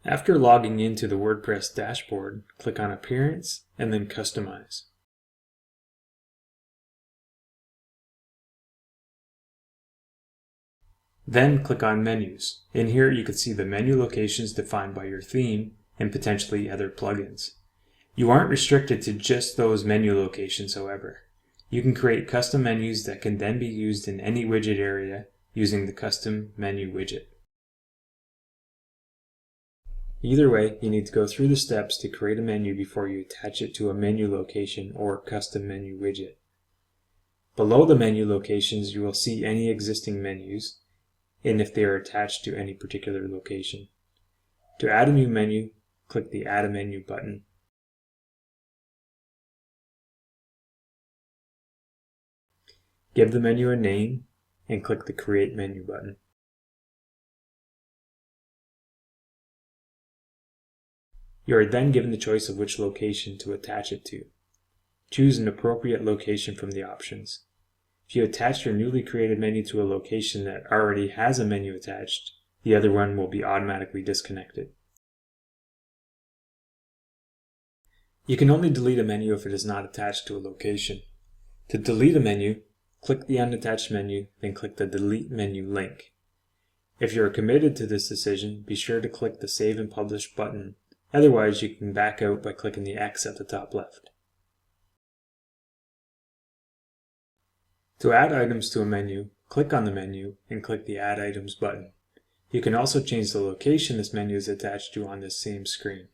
After logging into the WordPress dashboard, click on Appearance and then Customize. Then click on Menus. In here you can see the menu locations defined by your theme and potentially other plugins. You aren't restricted to just those menu locations, however. You can create custom menus that can then be used in any widget area using the Custom Menu widget. Either way, you need to go through the steps to create a menu before you attach it to a menu location or custom menu widget. Below the menu locations, you will see any existing menus and if they are attached to any particular location. To add a new menu, click the Add a Menu button. Give the menu a name and click the Create Menu button. You are then given the choice of which location to attach it to. Choose an appropriate location from the options. If you attach your newly created menu to a location that already has a menu attached, the other one will be automatically disconnected. You can only delete a menu if it is not attached to a location. To delete a menu, click the unattached menu, then click the Delete Menu link. If you are committed to this decision, be sure to click the Save and Publish button. Otherwise, you can back out by clicking the X at the top left. To add items to a menu, click on the menu and click the Add Items button. You can also change the location this menu is attached to on this same screen.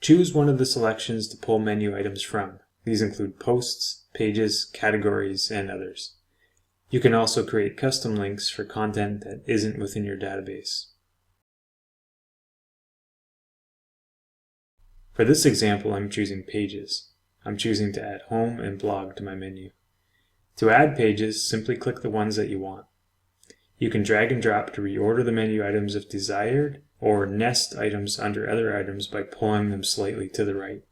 Choose one of the selections to pull menu items from. These include posts, pages, categories, and others. You can also create custom links for content that isn't within your database. For this example, I'm choosing pages. I'm choosing to add home and blog to my menu. To add pages, simply click the ones that you want. You can drag and drop to reorder the menu items if desired, or nest items under other items by pulling them slightly to the right.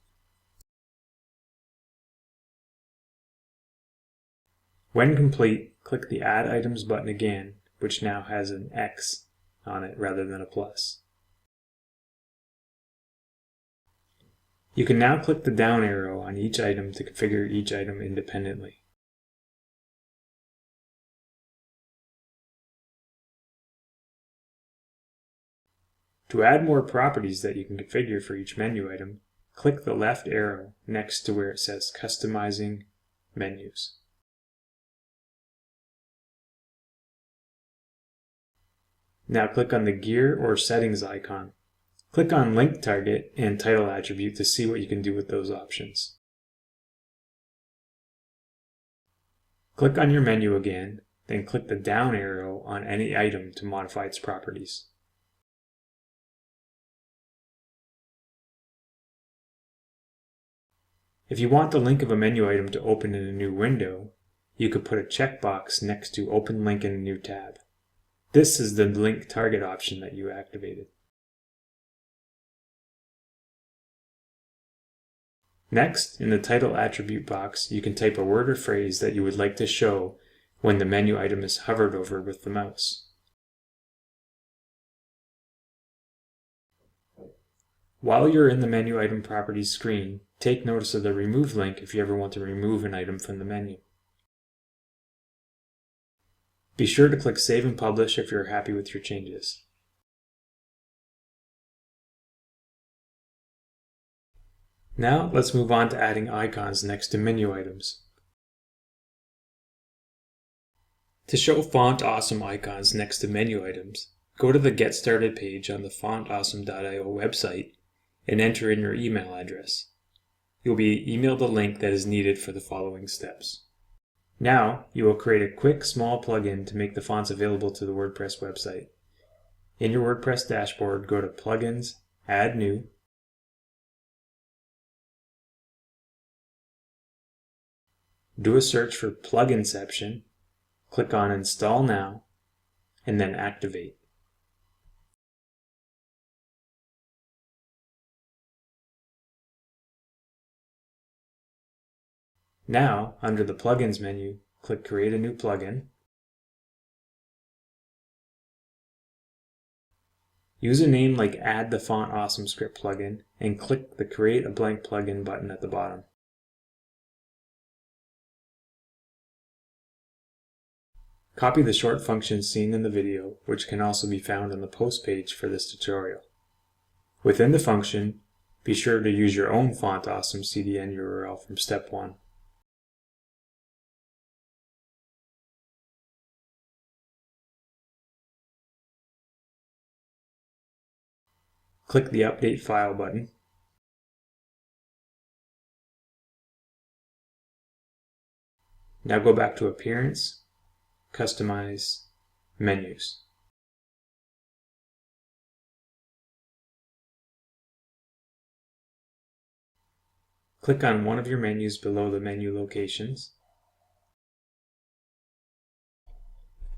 When complete, click the Add Items button again, which now has an X on it rather than a plus. You can now click the down arrow on each item to configure each item independently. To add more properties that you can configure for each menu item, click the left arrow next to where it says Customizing Menus. Now click on the gear or settings icon. Click on Link Target and Title Attribute to see what you can do with those options. Click on your menu again, then click the down arrow on any item to modify its properties. If you want the link of a menu item to open in a new window, you could put a checkbox next to Open Link in a new tab. This is the Link Target option that you activated. Next, in the title attribute box, you can type a word or phrase that you would like to show when the menu item is hovered over with the mouse. While you're in the menu item properties screen, take notice of the Remove link if you ever want to remove an item from the menu. Be sure to click Save and Publish if you're happy with your changes. Now let's move on to adding icons next to menu items. To show Font Awesome icons next to menu items, go to the Get Started page on the fontawesome.io website and enter in your email address. You'll be emailed a link that is needed for the following steps. Now, you will create a quick small plugin to make the fonts available to the WordPress website. In your WordPress dashboard, go to Plugins, Add New, do a search for Pluginception, click on Install Now, and then Activate. Now, under the Plugins menu, click Create a new plugin, Use a name like Add the Font Awesome Script plugin and click the Create a Blank Plugin button at the bottom. Copy the short functions seen in the video, which can also be found on the post page for this tutorial. Within the function, be sure to use your own Font Awesome CDN URL from step 1. Click the Update File button. Now go back to Appearance, Customize, Menus. Click on one of your menus below the menu locations.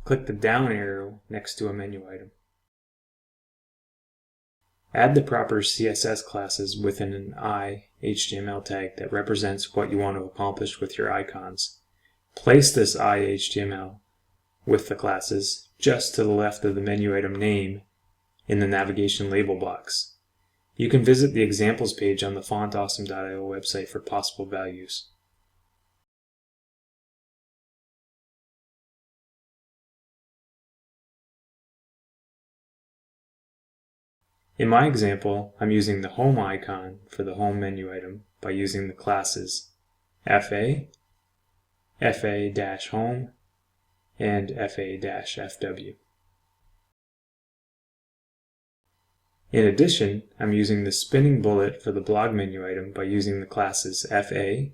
Click the down arrow next to a menu item. Add the proper CSS classes within an I HTML tag that represents what you want to accomplish with your icons. Place this I HTML with the classes just to the left of the menu item name in the navigation label box. You can visit the examples page on the fontawesome.io website for possible values. In my example, I'm using the home icon for the home menu item by using the classes FA, FA-home, and FA-FW. In addition, I'm using the spinning bullet for the blog menu item by using the classes FA,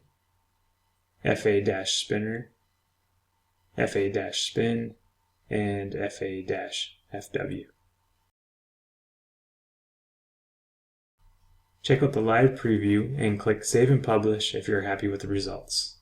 FA-spinner, FA-spin, and FA-FW. Check out the live preview and click Save and Publish if you're happy with the results.